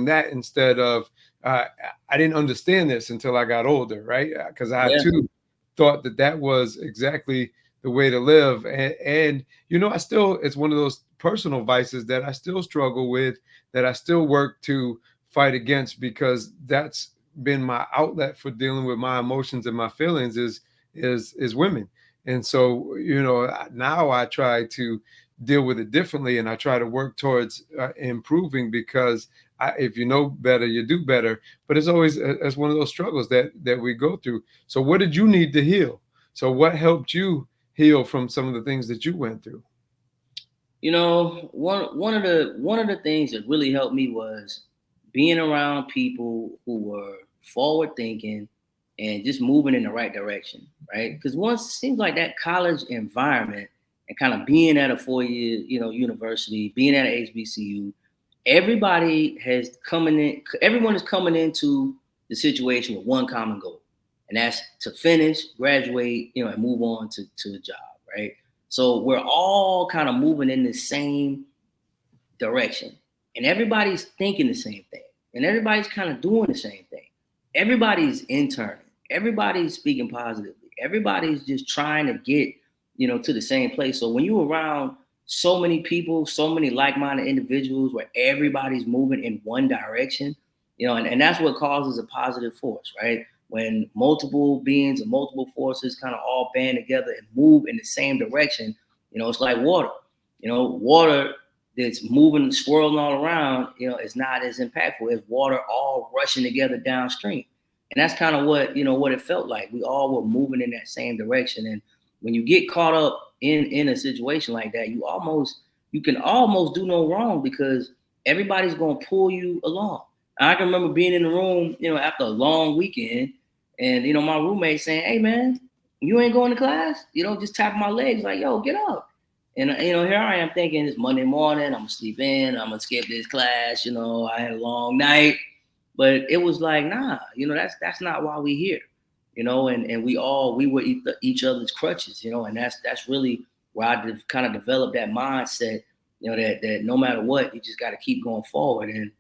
that, instead of uh, I didn't understand this until I got older, right? Because I yeah, too thought that was exactly the way to live, and I still, it's one of those personal vices that I still struggle with, that I still work to fight against, because that's been my outlet for dealing with my emotions and my feelings is women. And so now I try to deal with it differently, and I try to work towards improving, because if you know better, you do better. But it's always as one of those struggles that we go through. So what did you need to heal? So what helped you heal from some of the things that you went through? One of the things that really helped me was being around people who were forward thinking and just moving in the right direction, right? Because once it seems like that college environment and kind of being at a 4 year, university, being at an HBCU, everyone is coming into the situation with one common goal, and that's to finish, graduate, and move on to a job, right? So we're all kind of moving in the same direction, and everybody's thinking the same thing, and everybody's kind of doing the same thing. Everybody's interning, everybody's speaking positively, everybody's just trying to get to the same place. So when you're around so many people, so many like-minded individuals, where everybody's moving in one direction, and that's what causes a positive force, right? When multiple beings and multiple forces kind of all band together and move in the same direction, it's like water. Water that's moving, swirling all around, is not as impactful as water all rushing together downstream. And that's kind of what it felt like. We all were moving in that same direction. And when you get caught up in a situation like that, you can almost do no wrong, because everybody's gonna pull you along. I can remember being in the room, after a long weekend, and my roommate saying, "Hey man, you ain't going to class?" Just tapping my legs like, "Yo, get up." And here I am thinking it's Monday morning, I'm gonna sleep in, I'm gonna skip this class, I had a long night. But it was like, nah, that's not why we here. And we were each other's crutches, and that's really where I kind of developed that mindset, that no matter what, you just got to keep going forward. And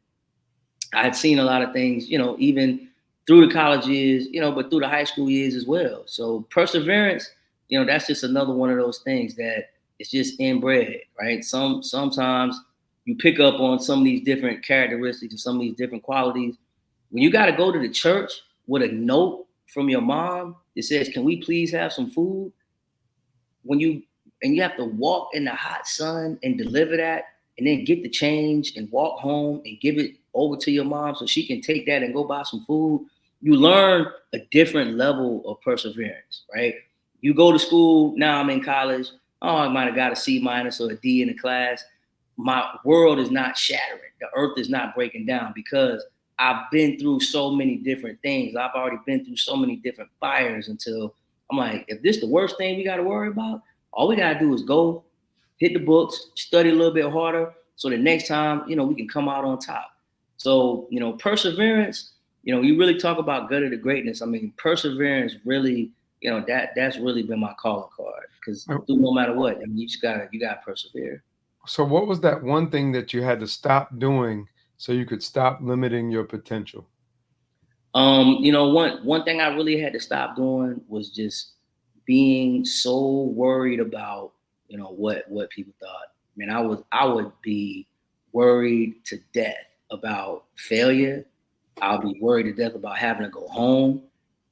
I had seen a lot of things, even through the college years, but through the high school years as well. So perseverance, that's just another one of those things that it's just inbred, right? Sometimes you pick up on some of these different characteristics and some of these different qualities. When you got to go to the church with a note from your mom that says, "Can we please have some food?" when you you have to walk in the hot sun and deliver that, and then get the change and walk home and give it over to your mom so she can take that and go buy some food, you learn a different level of perseverance, right? You go to school, now I'm in college, oh, I might have got a C minus or a D in the class. My world is not shattering, the earth is not breaking down, because I've been through so many different things. I've already been through so many different fires, until I'm like, if this is the worst thing we got to worry about, all we got to do is go hit the books, study a little bit harder, so the next time, we can come out on top. So, perseverance, you really talk about gutter to greatness. I mean, perseverance really, that's really been my calling card, because no matter what, I mean, you gotta persevere. So what was that one thing that you had to stop doing so you could stop limiting your potential? One thing I really had to stop doing was just being so worried about, what people thought. Man, I would be worried to death about failure. I'll be worried to death about having to go home.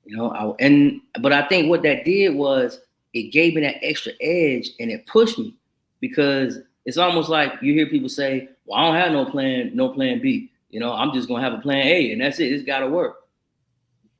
But I think what that did was it gave me that extra edge and it pushed me, because it's almost like you hear people say, well, I don't have no plan B. I'm just gonna have a plan A and that's it. It's gotta work.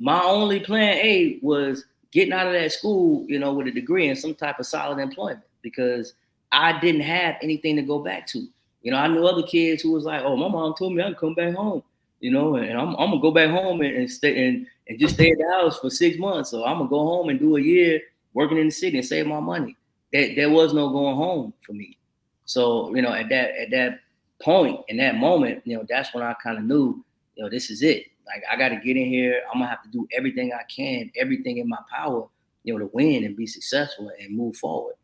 My only plan A was getting out of that school, with a degree and some type of solid employment, because I didn't have anything to go back to. I knew other kids who was like, oh, my mom told me I could come back home, and I'm gonna go back home and stay and just stay at the house for 6 months. So I'm gonna go home and do a year working in the city and save my money. There was no going home for me. So, at that point, in that moment, that's when I kind of knew, this is it. Like, I got to get in here. I'm gonna have to do everything I can, everything in my power, to win and be successful and move forward.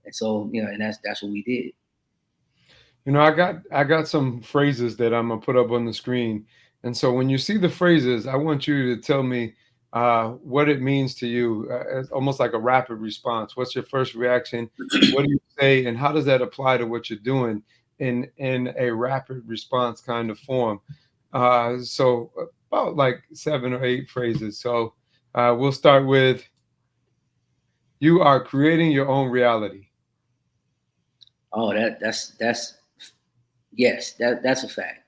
And so, and that's what we did. I got some phrases that I'm gonna put up on the screen, and so when you see the phrases, I want you to tell me what it means to you. It's almost like a rapid response. What's your first reaction? What do you say, and how does that apply to what you're doing in a rapid response kind of form? So about like 7 or 8 phrases. So we'll start with, you are creating your own reality. Oh, that's yes, that's a fact.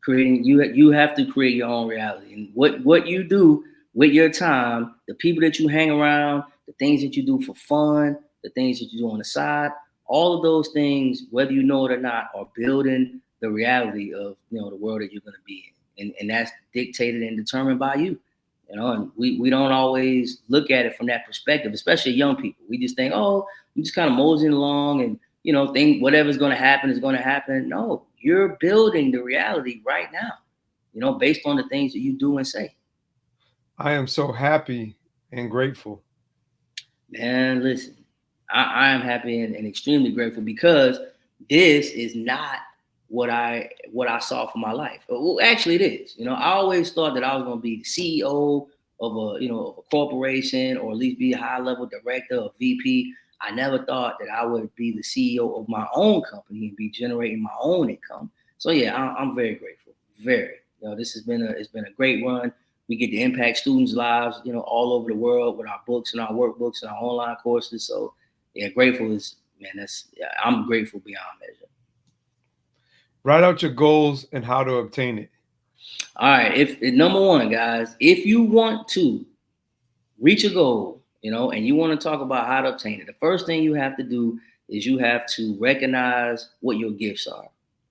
Creating you have to create your own reality, and what you do with your time, the people that you hang around, the things that you do for fun, the things that you do on the side, all of those things, whether you know it or not, are building the reality of the world that you're going to be in, and that's dictated and determined by you. And we don't always look at it from that perspective, especially young people. We just think, oh, I'm just kind of moseying along and think whatever's going to happen is going to happen. No, you're building the reality right now, based on the things that you do and say. I am so happy and grateful. Man, listen, I am happy and extremely grateful, because this is not what I saw for my life. Well, actually, it is. I always thought that I was going to be the CEO of a corporation, or at least be a high level director or VP. I never thought that I would be the CEO of my own company and be generating my own income. So yeah, I'm very grateful. Very. It's been a great run. We get to impact students' lives, all over the world with our books and our workbooks and our online courses. So yeah, grateful is, man, I'm grateful beyond measure. Write out your goals and how to obtain it. All right. If number one, guys, if you want to reach a goal, and you want to talk about how to obtain it, the first thing you have to do is you have to recognize what your gifts are,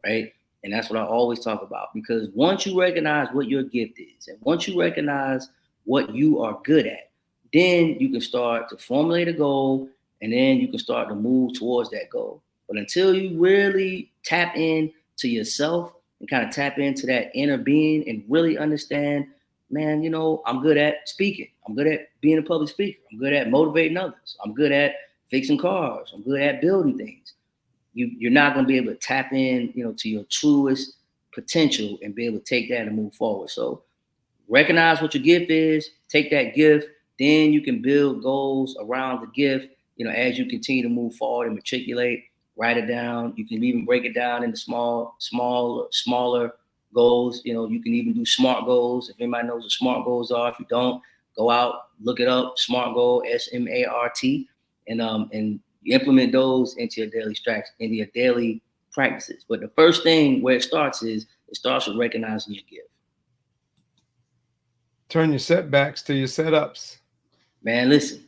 right? And that's what I always talk about, because once you recognize what your gift is, and once you recognize what you are good at, then you can start to formulate a goal, and then you can start to move towards that goal. But until you really tap in to yourself and kind of tap into that inner being and really understand, man, I'm good at speaking. I'm good at being a public speaker. I'm good at motivating others. I'm good at fixing cars. I'm good at building things. You're not going to be able to tap in, to your truest potential and be able to take that and move forward. So recognize what your gift is, take that gift, then you can build goals around the gift, as you continue to move forward and matriculate, write it down. You can even break it down into smaller goals. You can even do SMART goals. If anybody knows what SMART goals are, if you don't, go out, look it up, SMART goal, SMART, and implement those into your daily practices. But the first thing where it starts with recognizing your gift. Turn your setbacks to your setups. Man, listen,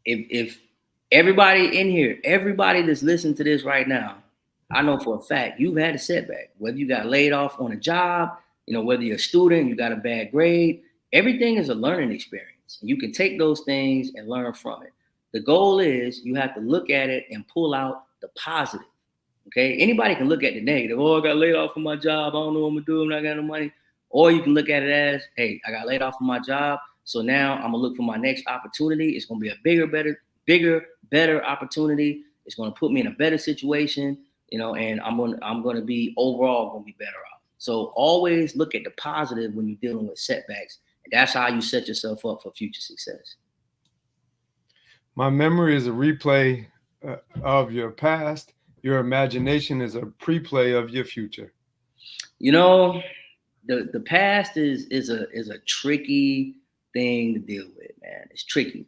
if everybody in here, everybody that's listening to this right now, I know for a fact you've had a setback, whether you got laid off on a job, whether you're a student, you got a bad grade, everything is a learning experience. You can take those things and learn from it. The goal is you have to look at it and pull out the positive. Okay. Anybody can look at the negative. Oh, I got laid off from my job. I don't know what I'm gonna do. I'm not got no money. Or you can look at it as, hey, I got laid off from my job. So now I'm gonna look for my next opportunity. It's gonna be a bigger, better opportunity. It's gonna put me in a better situation, and I'm gonna be overall gonna be better off. So always look at the positive when you're dealing with setbacks. And that's how you set yourself up for future success. My memory is a replay of your past. Your imagination is a pre-play of your future. You know, the past is a tricky thing to deal with, man. It's tricky,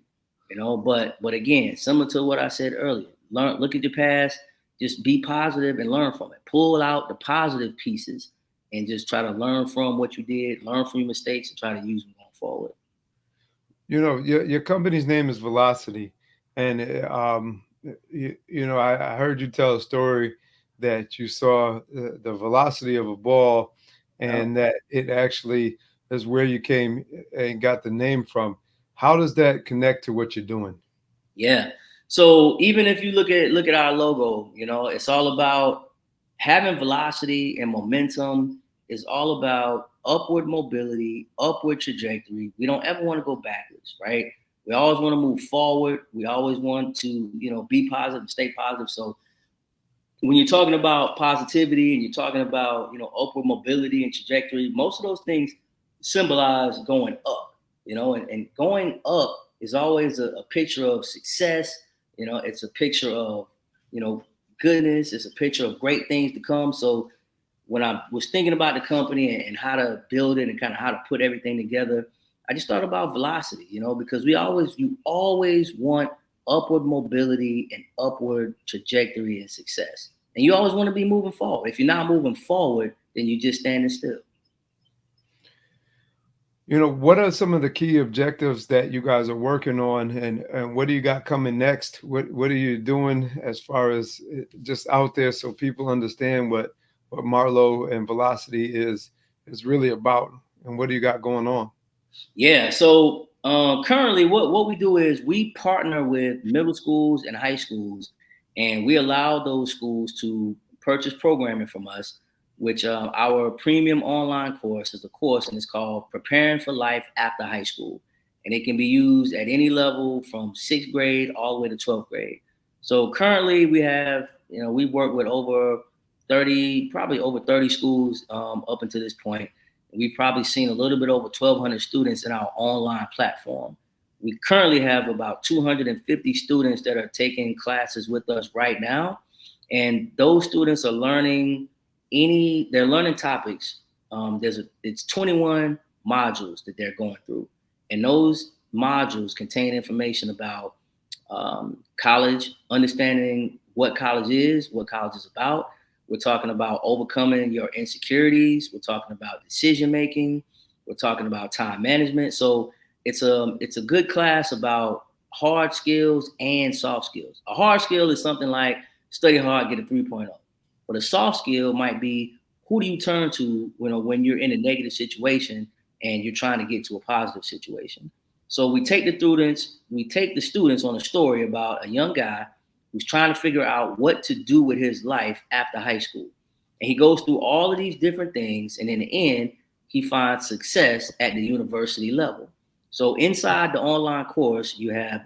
but again, similar to what I said earlier, look at your past, just be positive and learn from it. Pull out the positive pieces and just try to learn from what you did, learn from your mistakes, and try to use them going forward. Your company's name is Velocity, and I heard you tell a story that you saw the velocity of a ball, Yeah. and that it actually is where you came and got the name from. How does that connect to what you're doing? Yeah. So even if you look at our logo, it's all about having velocity and momentum. Is all about upward mobility, upward trajectory. We don't ever want to go backwards, right? We always want to move forward. We always want to, be positive, stay positive. So when you're talking about positivity and you're talking about, upward mobility and trajectory, most of those things symbolize going up, and going up is always a picture of success. It's a picture of, you know, goodness. It's a picture of great things to come. So when I was thinking about the company and how to build it and kind of how to put everything together, I just thought about velocity, because you always want upward mobility and upward trajectory and success. And you always want to be moving forward. If you're not moving forward, then you're just standing still. What are some of the key objectives that you guys are working on, and what do you got coming next? What are you doing as far as just out there so people understand what Marlo and Velocity is really about, and what do you got going on? Yeah. So currently, what we do is we partner with middle schools and high schools, and we allow those schools to purchase programming from us, which our premium online course is a course, and it's called Preparing for Life After High School. And it can be used at any level from sixth grade all the way to 12th grade. So currently, we work with probably over 30 schools up until this point. We've probably seen a little bit over 1,200 students in our online platform. We currently have about 250 students that are taking classes with us right now. And those students are they're learning topics. It's 21 modules that they're going through. And those modules contain information about college, understanding what college is, what college is about. We're talking about overcoming your insecurities. We're talking about decision making. We're talking about time management. So it's a good class about hard skills and soft skills. A hard skill is something like study hard, get a 3.0. But a soft skill might be, who do you turn to when you're in a negative situation and you're trying to get to a positive situation. So we take the students on a story about a young guy who's trying to figure out what to do with his life after high school. And he goes through all of these different things. And in the end, he finds success at the university level. So inside the online course, you have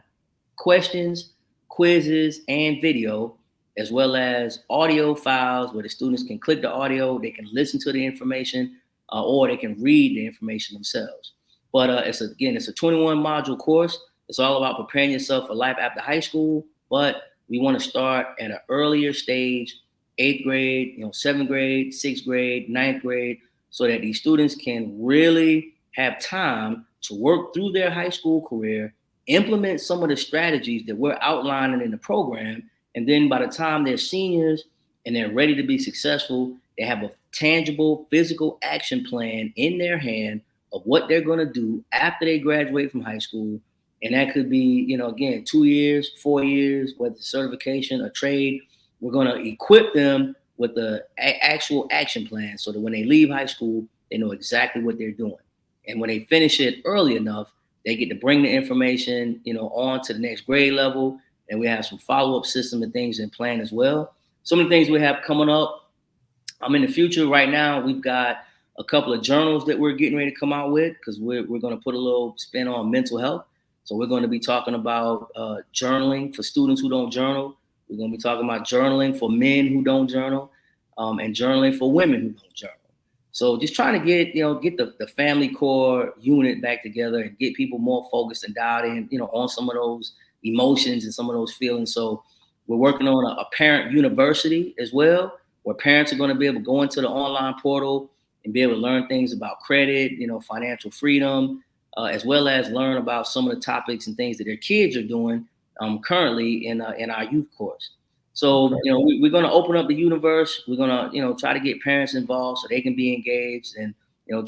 questions, quizzes, and video, as well as audio files where the students can click the audio, they can listen to the information, or they can read the information themselves. But it's a 21 module course. It's all about preparing yourself for life after high school, but we want to start at an earlier stage, 8th grade, 7th grade, 6th grade, 9th grade, so that these students can really have time to work through their high school career, implement some of the strategies that we're outlining in the program. And then by the time they're seniors and they're ready to be successful, they have a tangible physical action plan in their hand of what they're going to do after they graduate from high school. And that could be, again, 2 years, 4 years, whether it's certification or trade. We're going to equip them with the actual action plan so that when they leave high school, they know exactly what they're doing. And when they finish it early enough, they get to bring the information, on to the next grade level. And we have some follow-up system and things in plan as well. So many things we have coming up. In the future right now, we've got a couple of journals that we're getting ready to come out with, because we're going to put a little spin on mental health. So we're going to be talking about journaling for students who don't journal. We're going to be talking about journaling for men who don't journal, and journaling for women who don't journal. So just trying to get the family core unit back together and get people more focused and dialed in, on some of those, emotions and some of those feelings. So we're working on a parent university as well, where parents are going to be able to go into the online portal and be able to learn things about credit, financial freedom, as well as learn about some of the topics and things that their kids are doing currently in our youth course. So, we're going to open up the universe. We're going to, try to get parents involved so they can be engaged, and,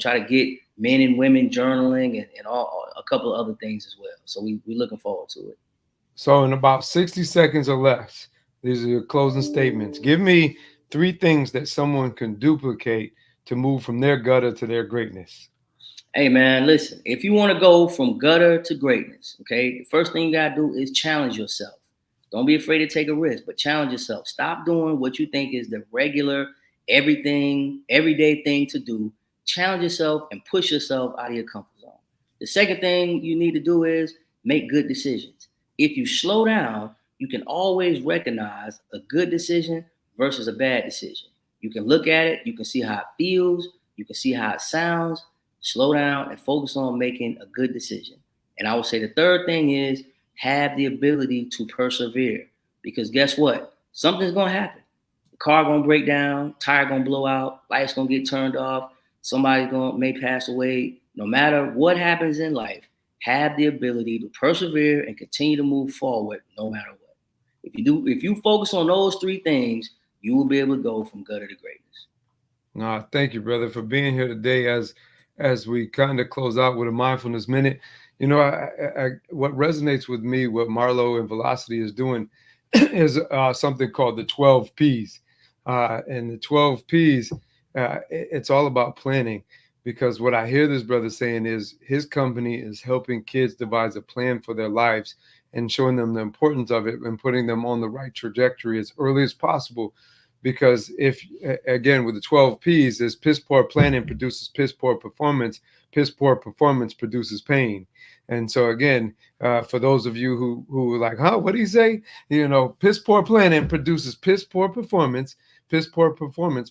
try to get men and women journaling and a couple of other things as well. So we're looking forward to it. So in about 60 seconds or less, these are your closing statements. Give me 3 things that someone can duplicate to move from their gutter to their greatness. Hey, man, listen, if you want to go from gutter to greatness, okay, the first thing you got to do is challenge yourself. Don't be afraid to take a risk, but challenge yourself. Stop doing what you think is the regular, everyday thing to do. Challenge yourself and push yourself out of your comfort zone. The second thing you need to do is make good decisions. If you slow down, you can always recognize a good decision versus a bad decision. You can look at it, you can see how it feels, you can see how it sounds. Slow down and focus on making a good decision. And I would say the third thing is have the ability to persevere, because guess what? Something's going to happen. The car going to break down, tire going to blow out, lights going to get turned off, somebody may pass away. No matter what happens in life, have the ability to persevere and continue to move forward no matter what. If you focus on those 3 things, you will be able to go from gutter to greatness. Thank you, brother, for being here today as we kind of close out with a mindfulness minute. What resonates with me, what Marlo and Velocity is doing is something called the 12 Ps. And the 12 Ps, it's all about planning, because what I hear this brother saying is his company is helping kids devise a plan for their lives and showing them the importance of it and putting them on the right trajectory as early as possible. Because if, again, with the 12 Ps, is piss poor planning produces piss poor performance produces pain. And so again, for those of you who are like, what do you say? Piss poor planning produces piss poor performance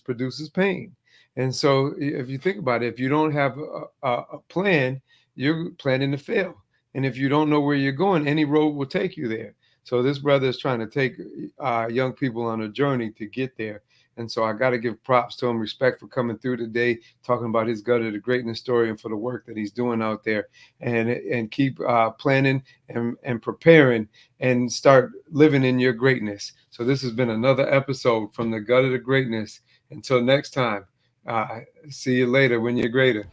produces pain. And so if you think about it, if you don't have a plan, you're planning to fail. And if you don't know where you're going, any road will take you there. So this brother is trying to take young people on a journey to get there. And so I got to give props to him, respect for coming through today, talking about his gutter to greatness story and for the work that he's doing out there, and keep planning and preparing and start living in your greatness. So this has been another episode from the gutter to greatness. Until next time, see you later when you're greater.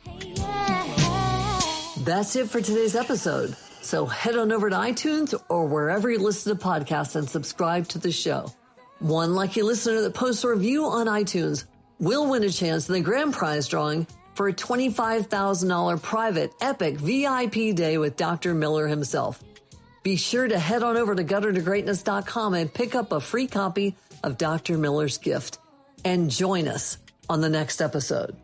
That's it for today's episode. So head on over to iTunes or wherever you listen to podcasts and subscribe to the show. One lucky listener that posts a review on iTunes will win a chance in the grand prize drawing for a $25,000 private epic VIP day with Dr. Miller himself. Be sure to head on over to guttertogreatness.com and pick up a free copy of Dr. Miller's gift. And join us on the next episode.